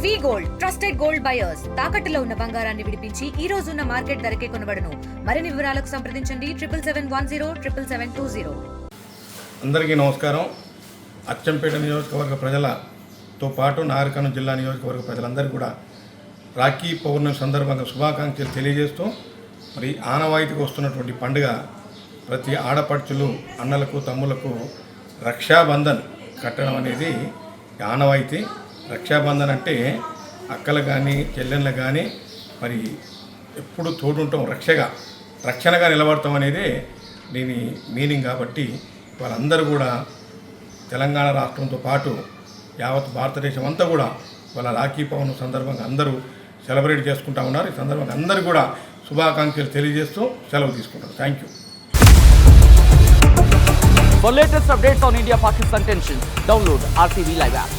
వి gold trusted gold buyers తాకట్టులో ఉన్న బంగారాన్ని విడిపించి ఈ రోజు ఉన్న మార్కెట్ ధరకే కొనబడును. మరిన్ని వివరాలకు సంప్రదించండి 7771077720. అందరికీ నమస్కారం. అచ్చంపేట నియోజకవర్గ ప్రజలతో పాటు నాగరికర్నూలు జిల్లా నియోజకవర్గ ప్రజలందరికీ కూడా రాఖీ పౌర్ణమి సందర్భంగా శుభాకాంక్షలు తెలియజేస్తూ మరి ఆనవాయితీకి వస్తున్నటువంటి పండుగ ప్రతి ఆడపడుచులు అన్నలకు తమ్ములకు రక్షాబంధన్ కట్టడం అనేది ఆనవాయితీ. రక్షాబంధన్ అంటే అక్కలు కానీ చెల్లెళ్ళ కానీ మరి ఎప్పుడు తోడుంటాం, రక్షణగా నిలబడతాం అనేది దీని మీనింగ్. కాబట్టి వాళ్ళందరూ కూడా తెలంగాణ రాష్ట్రంతో పాటు యావత్ భారతదేశం అంతా కూడా వాళ్ళ రాఖీ పౌర్ణమి సందర్భంగా అందరూ సెలబ్రేట్ చేసుకుంటూ ఉన్నారు. ఈ సందర్భంగా అందరూ కూడా శుభాకాంక్షలు తెలియజేస్తూ సెలవు తీసుకుంటారు. Thank you. For latest updates on India-Pakistan tensions, download RTV Live app.